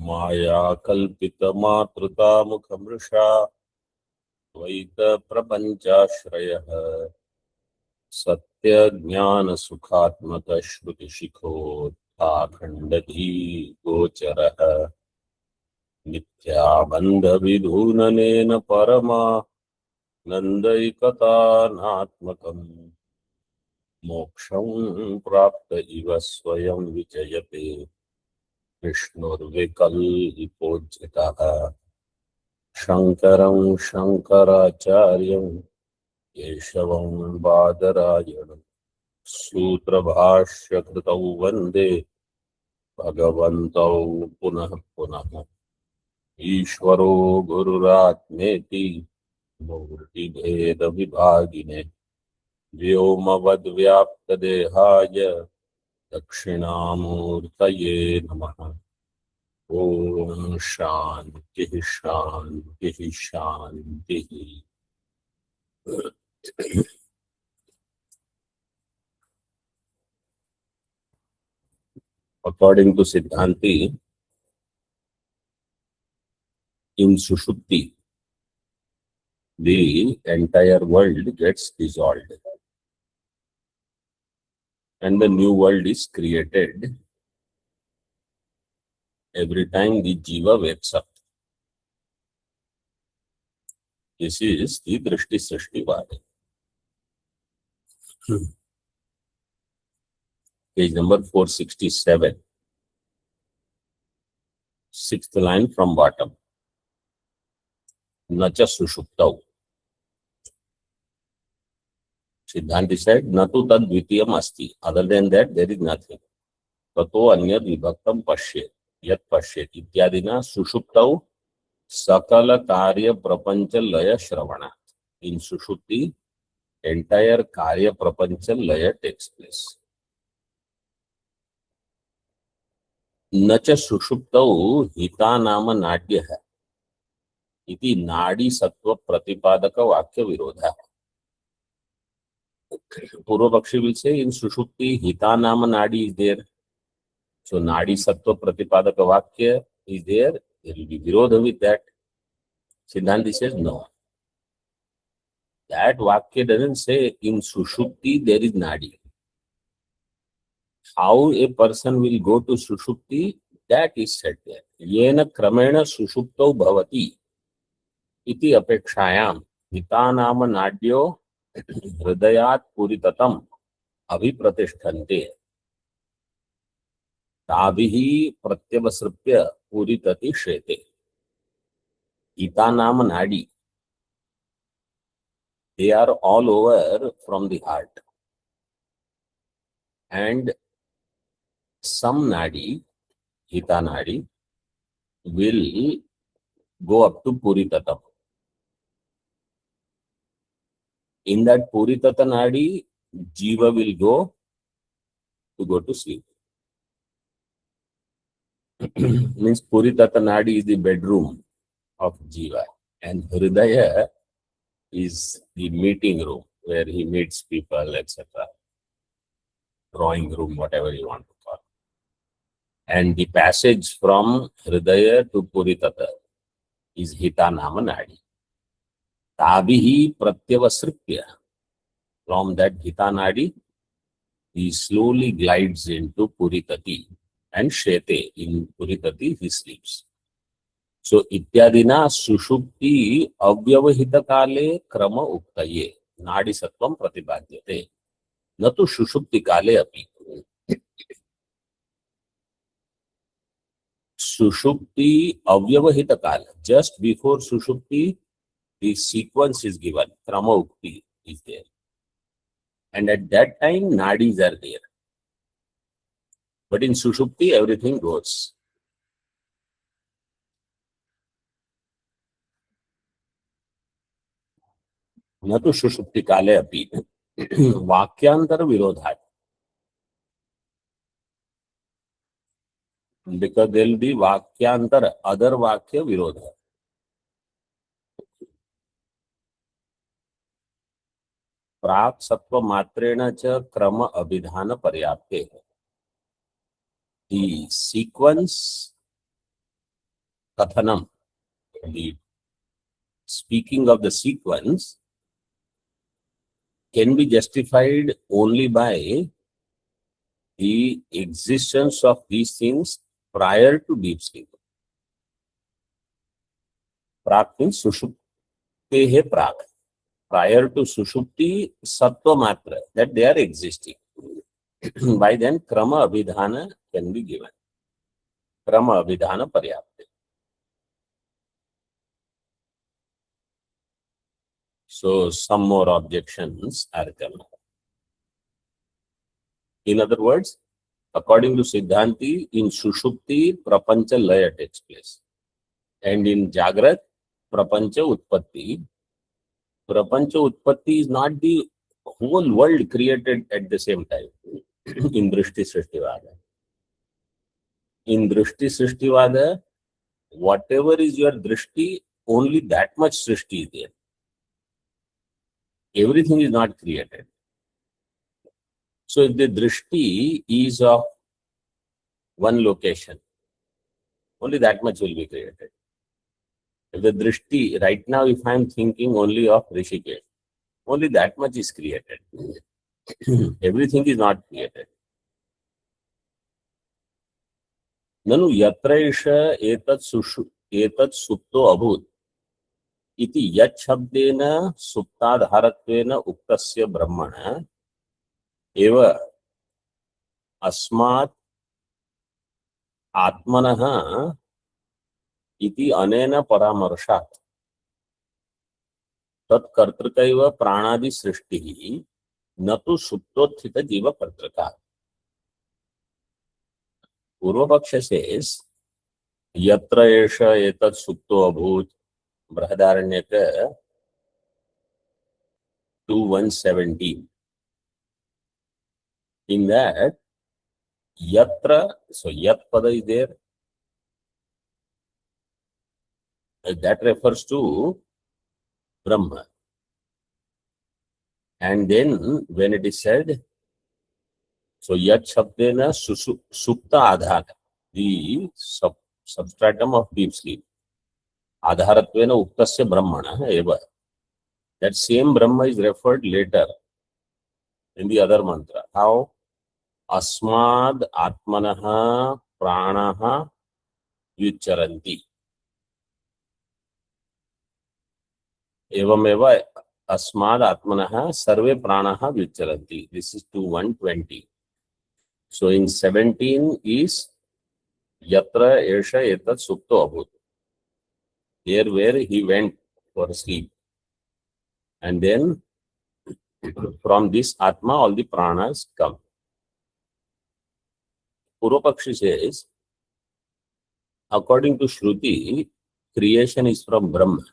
माया कल्पितमातृकामुखमृषा द्वैतप्रपञ्चाश्रयः सत्यज्ञानसुखात्मकश्रुतिशिखोत्थाखण्डधी गोचरः मिथ्याबन्धविधूननेन परमानन्दैकतानात्मकम् मोक्षं प्राप्त इव स्वयं विजयते विष्णुर्विकल्पोज्झितः शङ्करं शङ्कराचार्यं केशवं बादरायणं सूत्रभाष्यकृतौ वन्दे भगवन्तौ पुनः पुनः। ईश्वरो गुरुरात्मेति मूर्तिभेदविभागिने व्योमवद्व्याप्तदेहाय दक्षिणामूर्तये नमः। ओम शांति शांति शांति। According to Siddhanti, in Sushupti, the entire world gets dissolved and the new world is created every time the Jiva wakes up. This is the Drishti Srishti Vada. Page number 467. Sixth line from bottom. Nacha Sushuptau. Siddhanti said, Natu tad dvitiyam asti. Other than that, there is nothing. Tato anyad vibhaktam pashyet. Yat pashyet. Ityadina Sushuptau sakala karya prapancha laya shravana. In Sushupti, entire karya prapancha laya takes place. Nacha Sushuptau hita nama nadya hai. Iti nadi sattva pratipadaka vakya virodha. Purva Pakshi will say in Sushupti hita nama nadi is there. So nadi sattva pratipadaka vakya is there. There will be virodha with that. Siddhanti says no. That vakya doesn't say in Sushupti there is nadi. How a person will go to Sushupti, that is said there. Yena kramena Sushuptau bhavati iti apekshayam hitanama nadyo hridayat puritatam abhipratishtante tabihi pratyavasrupya puritati shete. Hitanama nadi, they are all over from the heart. And some nadi, hita nadi, will go up to Puritatam. In that Puritata nadi, Jiva will go to sleep. Means Puritata nadi is the bedroom of Jiva and Hridaya is the meeting room where he meets people, etc. Drawing room, whatever you want to call. And the passage from Hridaya to Puritata is Hitanama Nadi. Tabihi Pratyavasripya. From that Hitanadi, he slowly glides into Puritati and Shete. In Puritati, he sleeps. So, Ityadina Sushupti Avyavahita Kale Krama Uktaye Nadi Sattvam Pratibhadyate. Natu Sushupti Kale api. Sushupti Avyavahita Kala. Just before Sushupti, the sequence is given. Krama Ukti is there. And at that time, nadis are there. But in Sushupti, everything goes. Natu Sushupti Kale api. Vakyantar Virodhat. Because there will be Vakyantar, other Vakya Virodha. प्राक सत्व मात्रेण च क्रम अभिधान पर्याप्ते. The sequence Kathanam, the speaking of the sequence, can be justified only by the existence of these things prior to deep sleep. Prak means sushuptehe prak. Prior to sushupti, sattva matra, that they are existing. By then, krama abhidhana can be given. Krama abhidhana paryapti. So, some more objections are coming. In other words, according to Siddhanti, in Sushupti, Prapancha Laya takes place. And in Jagrat, Prapancha Utpatti. Prapancha Utpatti is not the whole world created at the same time. In Drishti Srishtivada. In Drishti Srishtivada, whatever is your Drishti, only that much Srishti is there. Everything is not created. So if the Drishti is of one location, only that much will be created. If the Drishti, right now if I am thinking only of Rishikesh, only that much is created. Everything is not created. Nanu yatraisha etat supto abhut iti yat shabdena suptadharatvena uktasya brahmana eva asmat atmanah इति अनेन परामर्शात् तत्कर्तृकैव प्राणादि सृष्टिः न तु सुप्तोत्थित जीव कर्तृका. पूर्वपक्ष says यत्र एष एतत् सुप्तो अभूत्, Brihadaranyaka 2:117. In that yatra, so yat pada is there, that refers to Brahma. And then when it is said, so yat shabdena supta adhara, the substratum of deep sleep, adharatvena uktasya brahmana eva. That same Brahma is referred later in the other mantra. How? Asmad atmanaha pranaha yucharanti. Evameva asmad atmanaha sarve pranaha vicharanti. This is 2:120. So in 17 is yatra esha etat supto abhut. There where he went for sleep. And then from this atma all the pranas come. Purvapakshi says, according to Shruti, creation is from Brahma.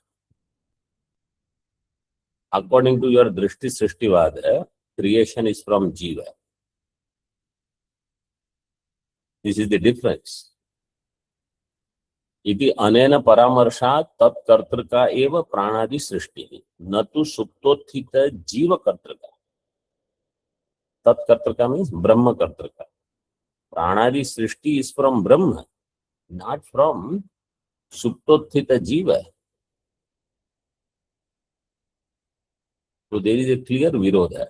According to your Drishti Srishtivada, creation is from Jiva. This is the difference. Iti anena paramarsha tat kartrika eva pranadi srishti natu suptothita jiva kartrika. Tat kartrika means Brahma kartrika. Pranadi srishti is from Brahma, not from suptothita jiva. So there is a clear virodha.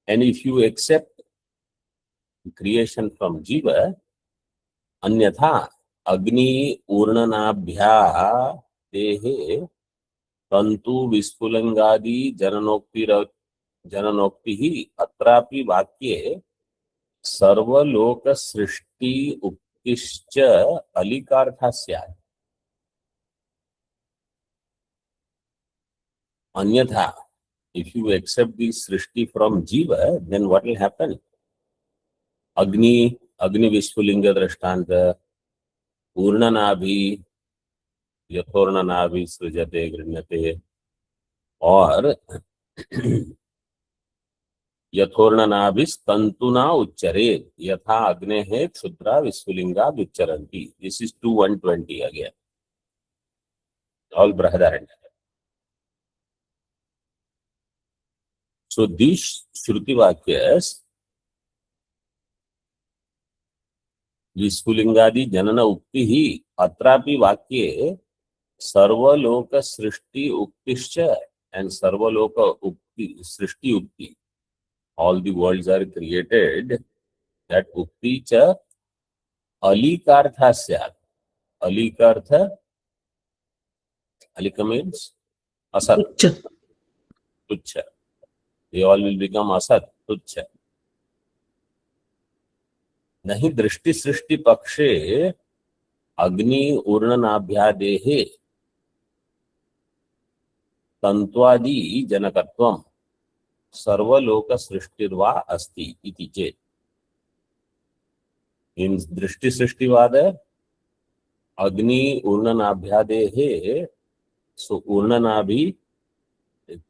And if you accept creation from jiva, अन्यथा अग्नि ऊर्णनाभ्याः देहे तंतु विस्फुलिंगादि जननोक्तिः अत्रापि वाक्ये सर्वलोक सृष्टि उक्तिश्च अलिकार्थः स्यात्. Anyatha, if you accept the srishti from jiva, then what will happen? Agni Vishpulinga Drashtanta, Urnanabhi, Yathornanabhi Srijate Grinate, or Yathornanabhi Tantuna Uchare, Yatha Agnehe Kshudra Vishpulinga Vicharanti. This is 2:120 again. All Brahadaranya. So these Shruti Vakyas विस्फुलिंगादि जनन उक्ति ही अत्रापि वाक्ये सर्वलोक सृष्टि उक्तिश्च and sarvaloka ukti srishti ukti, all the worlds are created, that ukti cha alikartha syat. Alikartha, alika means asat, tuchha. They all will become asat, tuchha. nahi drishti srishti pakshe अग्नि ऊर्णनाभ्यादेहे तंत्वादि जनकत्वम सर्वलोक सृष्टिर्वा अस्ति इति चेत् इन दृष्टि सृष्टिवाद अग्नि ऊर्णनाभ्यादेहे, so urnanaabhi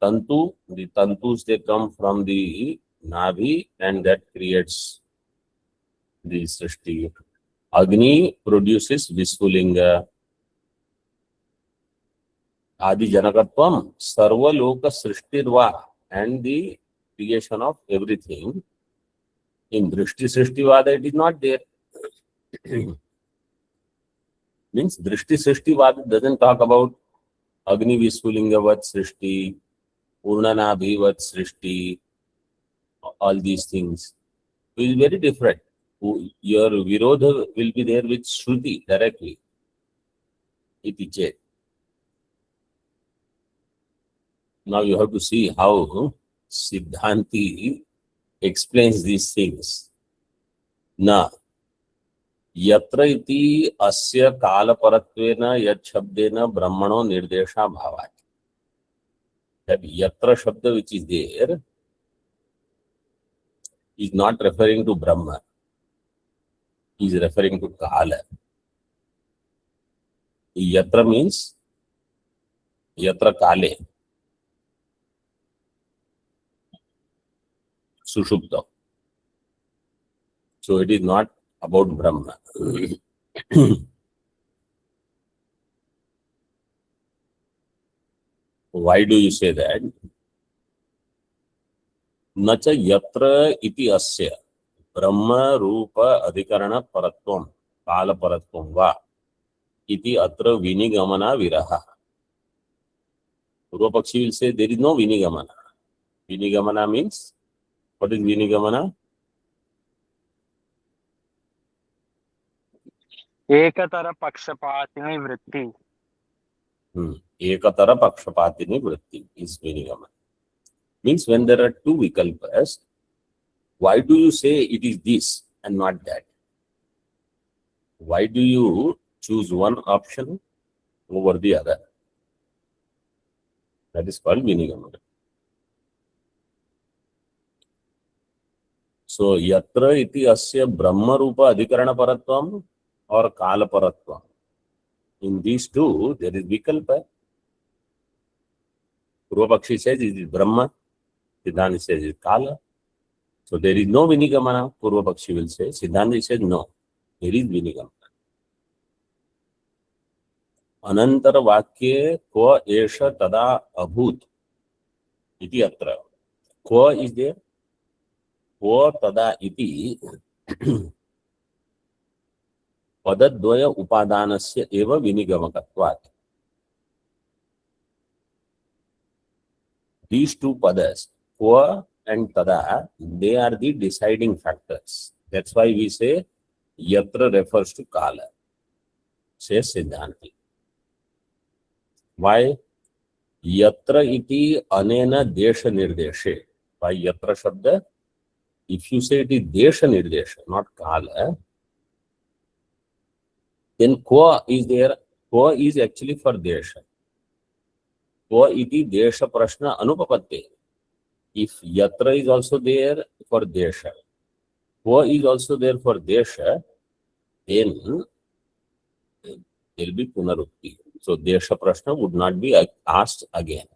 tantu, the tantus they come from the nabhi and that creates the srishti. Agni produces vispulinga. Adi janakatvam sarvaloka srishtirva, and the creation of everything. In drishti srishtivada it is not there. Means drishti srishtivada doesn't talk about Agni Vispulingavat Srishti, Urnanabhivat Srishti, all these things. It is very different. Your Virodha will be there with Shruti directly. Iti chet. Now you have to see how Siddhanti explains these things. Na yatra iti asya kala paratvena yat shabdena brahmano nirdesha bhavat. That yatra shabda which is there is not referring to Brahma. He is referring to Kala. Yatra means yatra Kale. Sushupta. So it is not about Brahma. Why do you say that? Nacha yatra iti asya Brahma rupa adhikarana paratvam kala paratvam va iti atra vinigamana viraha. Purvapakshi will say there is no vinigamana. Vinigamana means, what is vinigamana? एकतर पक्षपातिनी वृत्ति. Ekatara pakshapatini vritti is vinigamana. Means when there are two vikalpas, why do you say it is this and not that? Why do you choose one option over the other? That is called vinigamana. So yatra iti asya brahma rupa adhikarana paratvam or kala paratvam. In these two, there is vikalpa. Purvapakshi says it is Brahma, Siddhanti says it is Kala. So there is no vinigamana, Purvapakshi will say. Siddhanti says no, there is vinigamana. Anantara vakye kva esha tada abhut iti atra. Kva is there, kva tada iti padadvaya upadanasya eva vinigamakatvat. These two padas, kva and tada, they are the deciding factors. That's why we say yatra refers to Kala, says Siddhanti. Why? Yatra iti anena desha nirdeshe. By yatra shabda, if you say it is desha nirdesha, not Kala, then kva is there. Kva is actually for desha. Kva iti desha prashna anupapatte. If yatra is also there for desha, kva is also there for desha, then there will be punarukti. So desha prashna would not be asked again.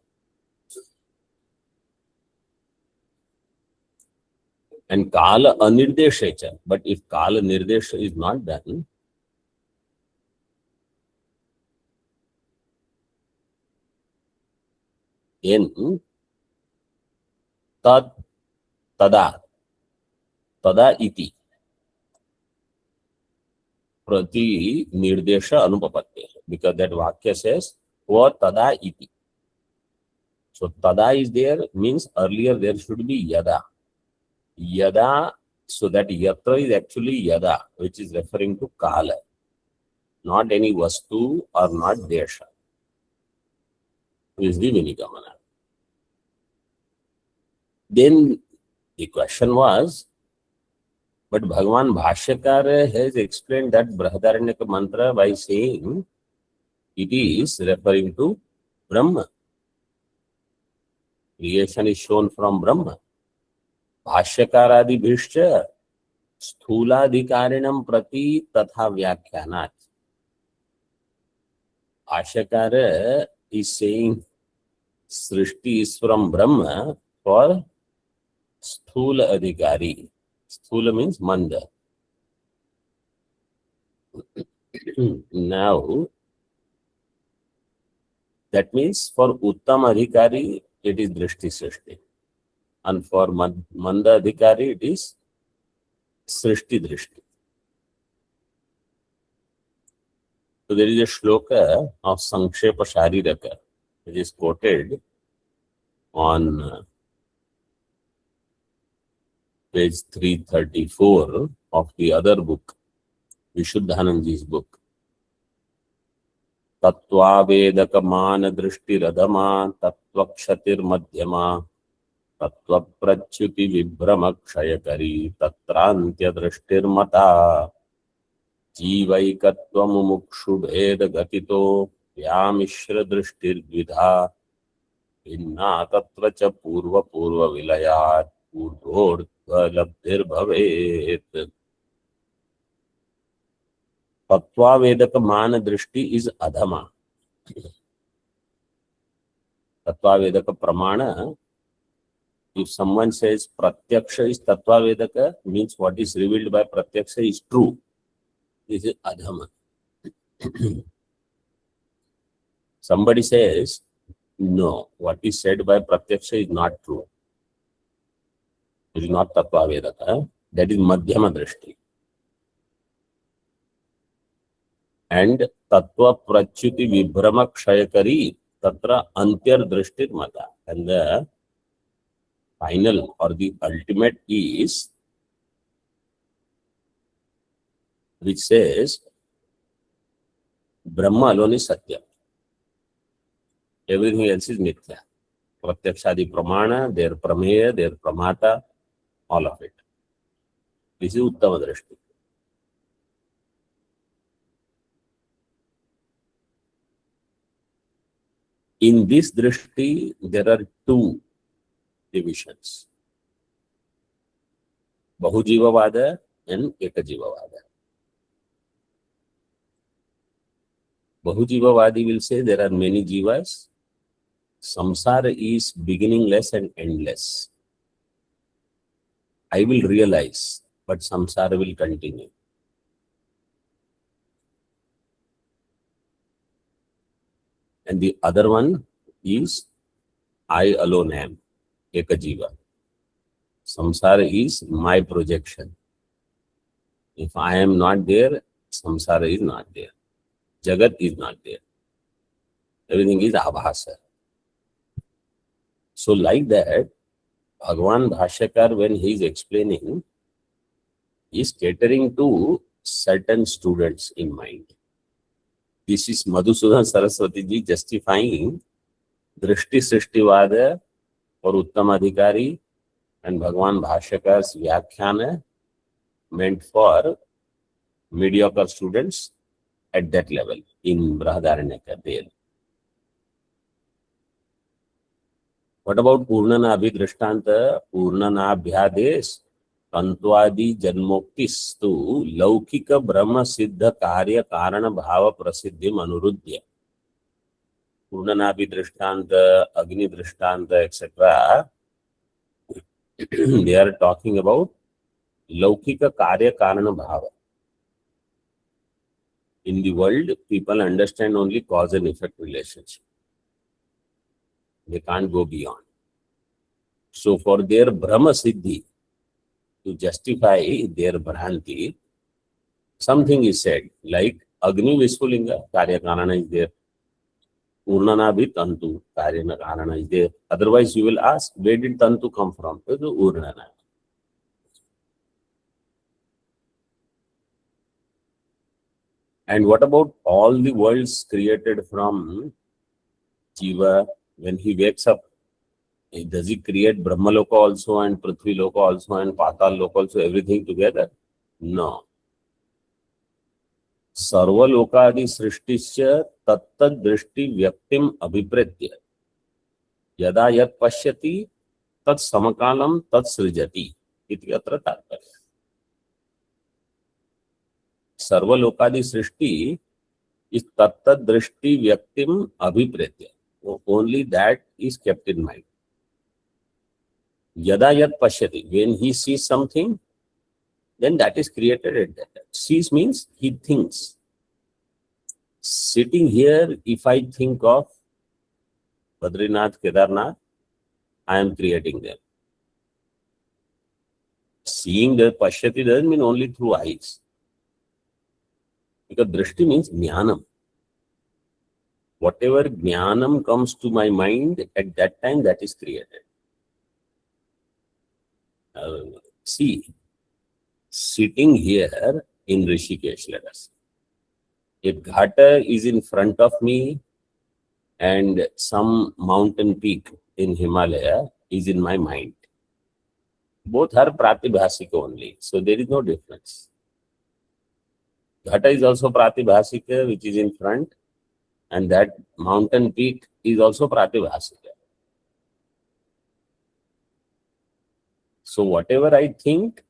And kala anirdeshecha. But if kala nirdesha is not done, then tad tada iti prati nirdesha anupapatti, because that vakya says wa tada iti. So tada is there, means earlier there should be yada. Yada, so that yatra is actually yada, which is referring to kala, not any vastu or not desha. Is the Vinigamana. Then the question was, but Bhagavan Bhashyakar has explained that Brahadaranyaka mantra by saying it is referring to Brahma. Creation is shown from Brahma. Bhashyakaradi स्थूलाधिकारिणम प्रति तथा व्याख्यानात्. Bhashyakara is saying Srishti is from Brahma for Sthula Adhikari. Sthula means Manda. Now, that means for Uttam Adhikari, it is Drishti Srishti. And for Manda Adhikari, it is Srishti Drishti. So there is a shloka of Sankshepa Shariraka, which is quoted on page 334 of the other book, Vishuddhananji's book. Tattva Vedaka Mana Drishti Radhama Tattva Kshatir Madhyama Tattva Prachyuti Vibhrama Kshayakari Tatrantya Drishtir Mata Jivaikatva Mumukshu Bheda Gatito Vyamishra Drishtir Dvidha Inna Tatra Cha Purva Purva Vilayat Purvordhva Labdhir Bhavet. Tattva Vedaka Mana Drishti is Adhama. Tattva Vedaka Pramana, if someone says Pratyaksha is Tattva Vedaka, means what is revealed by Pratyaksha is true. This is Adhama. Somebody says, no, what is said by Pratyaksha is not true. It is not Tattva Vedaka. That is Madhyama Drishti. And Tattva Prachyuti Vibhrama Kshayakari Tatra Antyar Drishtir Mata. And the final or the ultimate is, which says Brahma alone is Satya. Everything else is Mithya. Pratyakshadi Pramana, their Prameya, their Pramata, all of it. This is Uttama Drishti. In this Drishti, there are two divisions. Bahujivavada and Ekajivavada. Bahujivavadi will say there are many jivas. Samsara is beginningless and endless. I will realize, but samsara will continue. And the other one is I alone am, Ekajiva. Samsara is my projection. If I am not there, samsara is not there. Jagat is not there. Everything is abhasa. So like that, Bhagavan Bhashyakar, when he is explaining, is catering to certain students in mind. This is Madhusudan Saraswati ji justifying Drishti Srishtivada for Uttama Adhikari and Bhagavan Bhashyakar's Vyakhyana meant for mediocre students at that level in Brahadaranyaka there. What about Purnanabhi Drishtanta, Purnanabhyades, Tantwadi Janmoktistu, Laukika Brahma Siddha Karya Karana Bhava Prasiddhim Anurudhya. Purnanabhi Drishtanta, Agni Drishtanta, etc. They are talking about Laukika Karya Karana Bhava. In the world, people understand only cause and effect relationship. They can't go beyond. So for their Brahma Siddhi, to justify their Bhranti, something is said, like Agni Vispulinga, Karya Karana is there. Urnana bhi Tantu, Karya Karana is there. Otherwise, you will ask, where did Tantu come from? It is Urnana. And what about all the worlds created from Jiva? When he wakes up, does he create Brahmaloka also and Prithvi Loka also and Patal Loka also, everything together? No. सर्वलोकादि सृष्टिश्च तत्तद् दृष्टि व्यक्तिम अभिप्रेत्य यदा यत् पश्यति तत् समकालं तत् सृजति इति अत्र तात्पर्यः. सर्वलोकादि सृष्टि is tattad drishti vyaktim abhipretya. Only that is kept in mind. Yada yat pashyati, when he sees something, then that is created at that time. Sees means he thinks. Sitting here, if I think of Badrinath, Kedarnath, I am creating them. Seeing the pashyati doesn't mean only through eyes. Because drishti means jnanam. Whatever jnanam comes to my mind at that time, that is created. See, sitting here in Rishikesh, let us say, if Ghata is in front of me and some mountain peak in Himalaya is in my mind, both are pratibhasika only, so there is no difference. Ghata is also pratibhasika, which is in front, and that mountain peak is also pratibhasika. So whatever I think,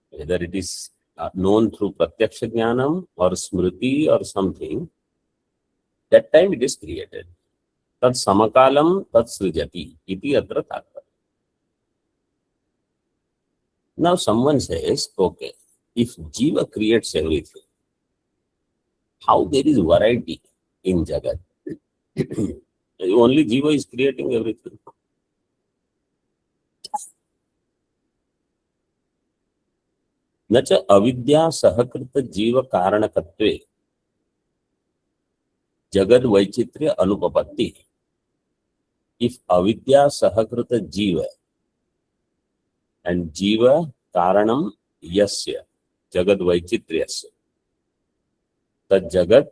whether it is known through pratyaksha jnanam or smriti or something, that time it is created. Tat samakalam tat srijati iti atra tattva. Now someone says, okay, if Jiva creates everything, how there is variety in Jagat? Only Jiva is creating everything. न च अविद्या सहकृत जीव कारणकत्वे जगद वैचित्र्य अनुपपत्ति. If avidya sahakruta jiva and jiva karanam yasya jagad vaichitriyasya tad jagad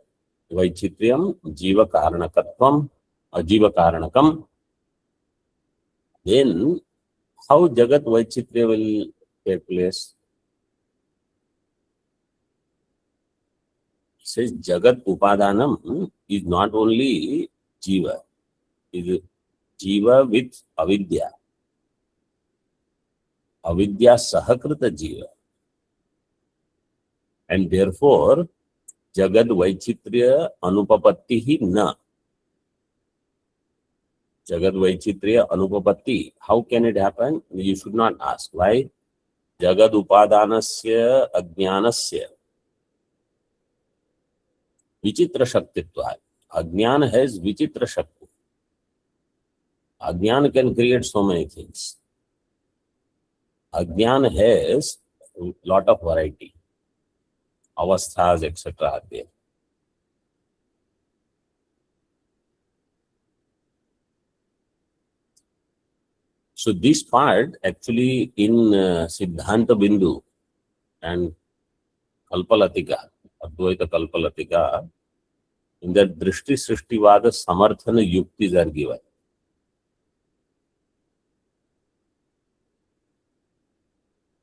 vaichitriyam jiva karanakatvam ajiva karanakam, then how jagad vaichitriya will take place? Says Jagat Upadanam is not only Jiva, is Jiva with Avidya. Avidya Sahakrita Jiva. And therefore, Jagad Vaichitriya Anupapattihi Na. Jagad Vaichitriya Anupapatti. How can it happen? You should not ask. Why? Jagad Upadanasya Ajnanasya Vichitra Shaktitva. Ajnana has Vichitra Shakti. Ajnana can create so many things. Ajnana has a lot of variety. Avasthas, etc. are there. So this part actually in Siddhanta Bindu and Kalpalatika, Advaita Kalpalatika, in the Drishti Srishtivada Samarthana Yuktis are given.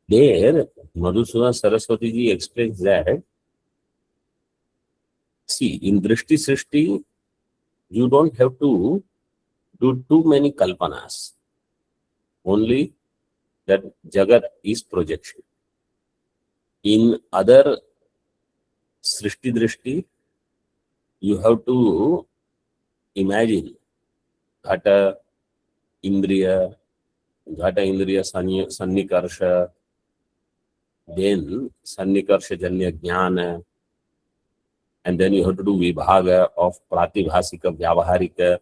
There, Madhusudana Saraswati ji explains that, see, in Drishti Srishti, you don't have to do too many kalpanas. Only that Jagat is projection. In other Srishti Drishti, you have to imagine Ghata Indriya Sannikarsha, then Sannikarsha Janya Jnana, and then you have to do Vibhaga of Pratibhasika Vyavaharika.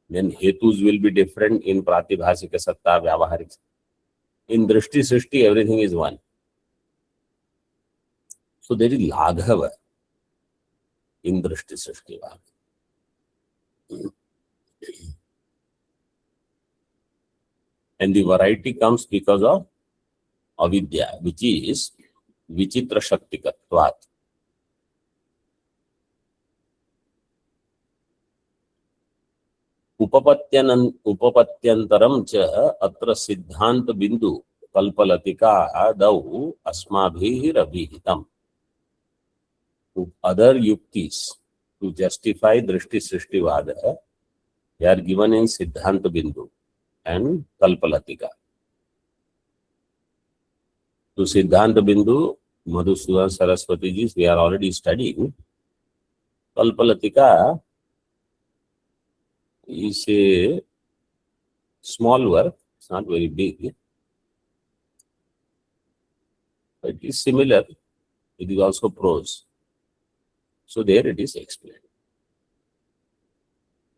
Then Hetus will be different in Pratibhasika Satta Vyavaharika. In Drishti Srishti, everything is one. So there is Laghava in Drishti Srishtivada. And the variety comes because of avidya, which is vichitra shaktikatvat. उपपत्यंतरम च अत्र सिद्धांत बिंदु कल्पलतिका आदौ अस्माभिः अभिहितम्. Other yuktis to justify Drishti Srishtivada, they are given in Siddhanta Bindu and Kalpalatika. To Siddhanta Bindu, Madhusudan Saraswati ji, we are already studying. Kalpalatika is a small work, it's not very big. But it is similar, it is also prose. So there it is explained.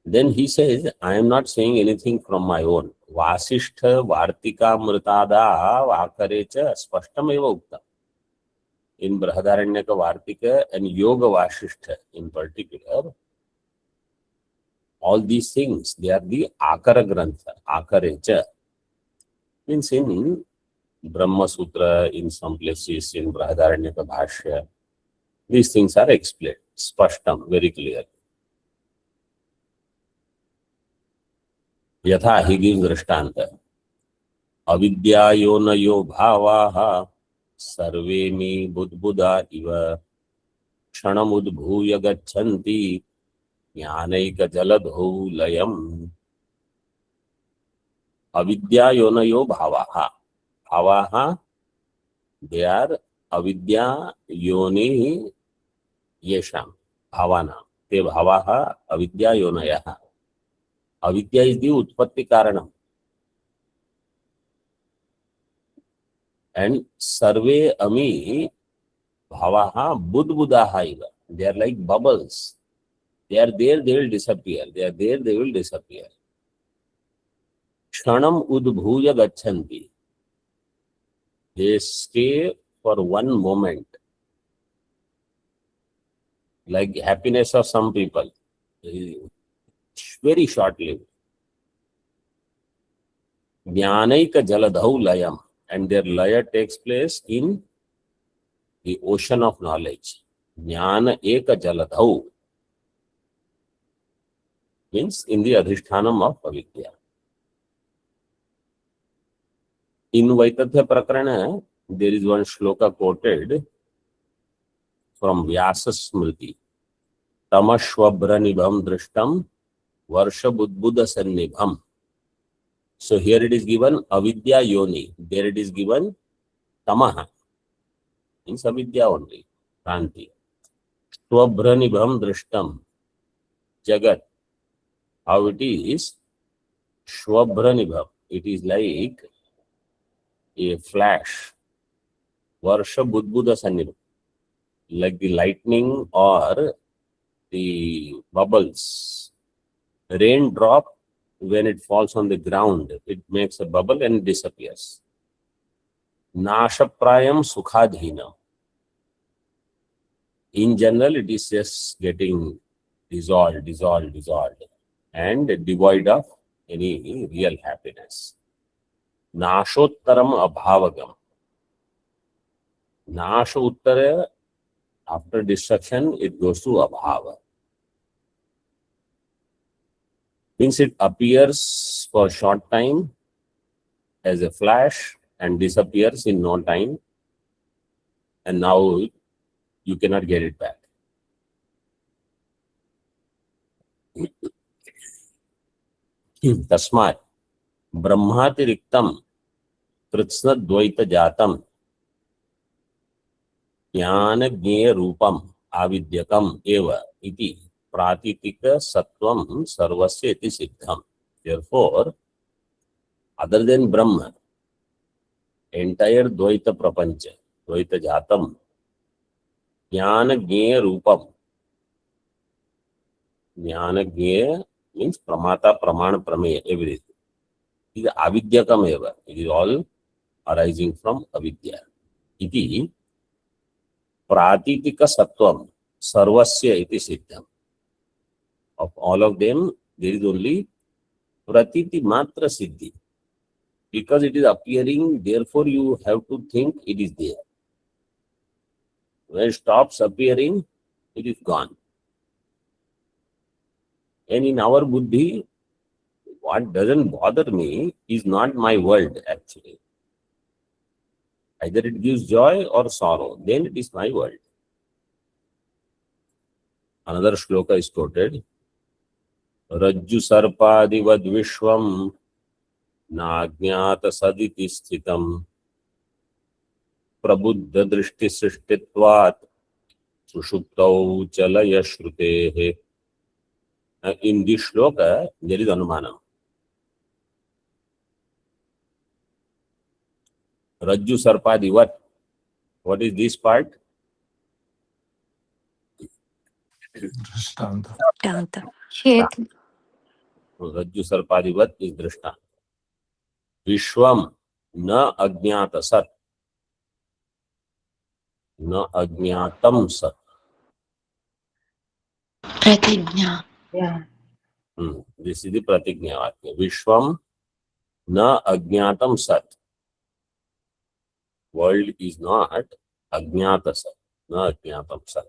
Then he says, I am not saying anything from my own. Vasishtha Vartika Mritada Vakarecha Spashtameva Ukta. In Brahadaranyaka Vartika and Yoga Vasishtha in particular, all these things, they are the Akara Grantha, Akarecha. Means in Brahma Sutra, in some places, in Brahadaranyaka Bhashya, these things are explained, spashtam, very clear. Yatha, he gives Drishtanta. Avidyayonayo bhavaha sarvemi budbuddha iva kshanamudbhuya gachanti jnanaika jaladho layam. Avidyayonayo bhavaha. Bhavaha, they are avidya yoni yesham, bhavana. Te bhavaha avidya yonayaha. Avidya is the utpatti karanam. And sarve ami bhavaha budbuddha iva. They are like bubbles. They are there, they will disappear. They are there, they will disappear. Kshanam udbhuya gachanti. They stay for one moment. Like happiness of some people, very short-lived. Jnanaika jaladhau layam, and their laya takes place in the ocean of knowledge. Jnana eka jaladhau means in the adhishthanam of avidya. In Vaitathya Prakarana, there is one shloka quoted from Vyasa Smriti. Tamashwabranibham drishtam varsha budbuddha sannibham. So here it is given avidya yoni. There it is given tamaha. Means avidya only. Kranti. Swabranibham drishtam. Jagat. How it is? Swabranibham. It is like a flash. Varsha budbuddha sannibham. Like the lightning or the bubbles. Raindrop, when it falls on the ground, it makes a bubble and disappears. Nashaprayam sukhadhina. In general, it is just getting dissolved and devoid of any real happiness. Nashottaram abhavagam. Nasha uttara, after destruction, it goes to abhava. Means it appears for a short time as a flash and disappears in no time, and now you cannot get it back. Tasmat brahmatiriktam kritsna dvaita jatam jnana jnaya rupam avidyakam eva iti pratitika sattvam sarvasya iti siddham. Therefore, other than Brahma, entire dvaita prapancha, dvaita jatam, jnana jnaya rupam. Jnana jnaya means pramata, pramana, prameya, everything. It is avidyakam eva. It is all arising from avidya. Iti प्रातीतिक सत्वम सर्वस्य इति सिद्धम. Of all of them, there is only pratiti matra siddhi. Because it is appearing, therefore you have to think it is there. When it stops appearing, it is gone. And in our buddhi, what doesn't bother me is not my world actually. Either it gives joy or sorrow, then it is my world. Another shloka is quoted. Rajju sarpadivad vishvam नाज्ञात सदिति स्थितम प्रबुद्ध दृष्टि सृष्टित्वात् सुषुप्तौ च लय श्रुतेः. In this shloka, there is anumanam. Rajju sarpadivat. What is this part? Drishtanta. Danta. हेतु Rajju sarpadivat is drishta. Vishwam na ajnata sat. Na ajnatam sat. प्रतिज्ञा This is the pratignya vatya. Vishwam na ajnatam sat. World is not ajnata sat. Na ajnatam sat.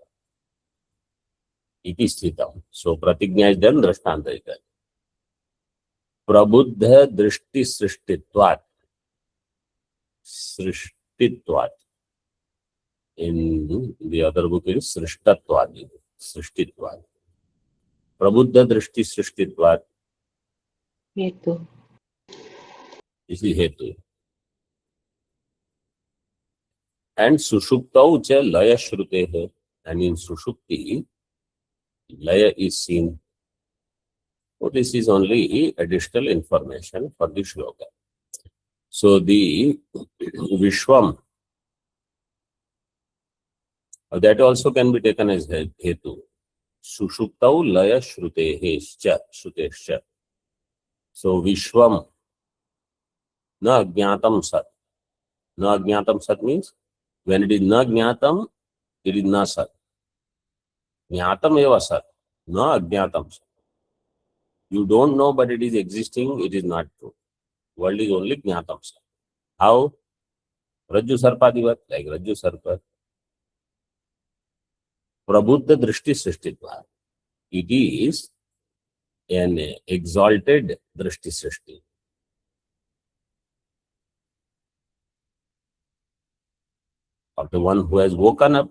It is sthitam. So pratignya is done, drishtanta is done. Prabuddha drishti srishtitvat. Srishtitvat. In the other book is srishtatvat. Srishtitvat. Prabuddha drishti srishtitvat. हेतु This is hetu. And sushuptau cha laya shrutehe. And in sushupti, laya is seen. So this is only additional information for the shloka. So the Vishwam, that also can be taken as hetu. Sushuptau laya shrutehescha, shrutescha. So Vishwam na jnatam sat. Na jnatam sat means when it is na jnatam, it is na sat. Jnatam eva sat, na ajnatam sat. You don't know, but it is existing, it is not true. World is only jnatam sat. How? Rajju sarpadivat, like Rajju sarpa. Prabuddha drishti srishtitva. It is an exalted drishti srishti. Of the one who has woken up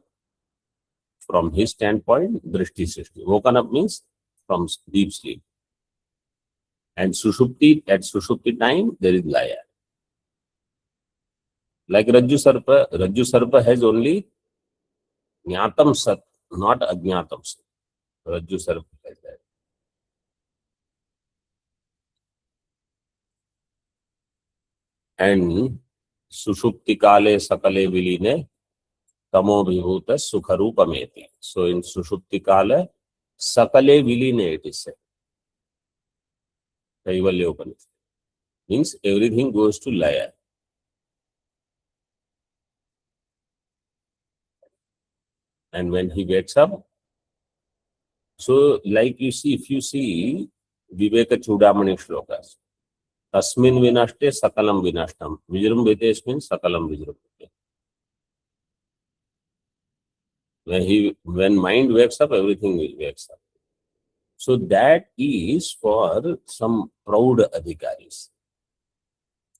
from his standpoint, drishti srishti. Woken up means from deep sleep. And sushupti, at sushupti time, there is laya. Like Rajju Sarpa has only jnatam sat, not ajnatam sat. Rajju Sarpa has that. And sushupti kale sakale viline tamo vibhuta sukharupameti. So in sushupti kale sakale viline it is said. Kaivalya Upanishad. Means everything goes to laya. And when he wakes up, so like you see, if you see Viveka Chudamani shlokas, Tasmin vinashte sakalam vinashtam. Vijrum vetesh means sakalam vijrum. When mind wakes up, everything wakes up. So that is for some proud adhikaris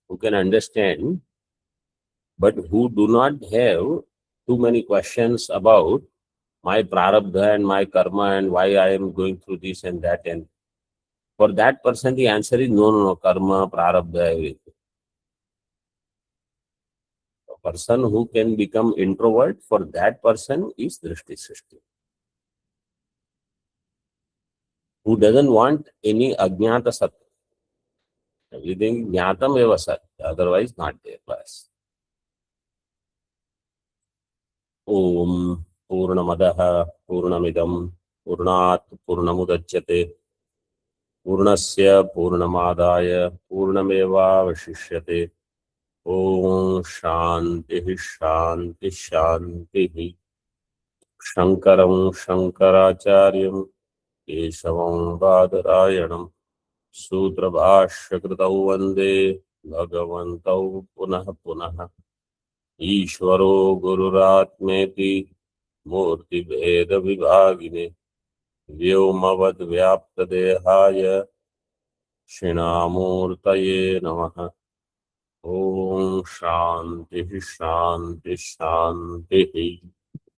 who can understand, but who do not have too many questions about my prarabdha and my karma and why I am going through this and that. And for that person, the answer is no, karma, prarabdha, everything. A person who can become introvert, for that person is drishti srishti. Who doesn't want any ajnata sat. Everything jnatam eva sat, otherwise not there. Bas. Om Purnamadaha Purnamidam Purnat Purnamudachyate Purnasya Purnamadaya Purnameva Vashishyate. Om Shanti Shanti Shanti. शङ्करं शङ्कराचार्यं केशवं बादरायणं सूत्रभाष्यकृतौ वन्दे भगवन्तौ पुनः पुनः। ईश्वरो गुरुरात्मेति मूर्तिभेदविभागिने व्योमवद्व्याप्तदेहाय क्षिणामूर्तये नमः। ॐ शान्तिः शान्तिः शान्तिः।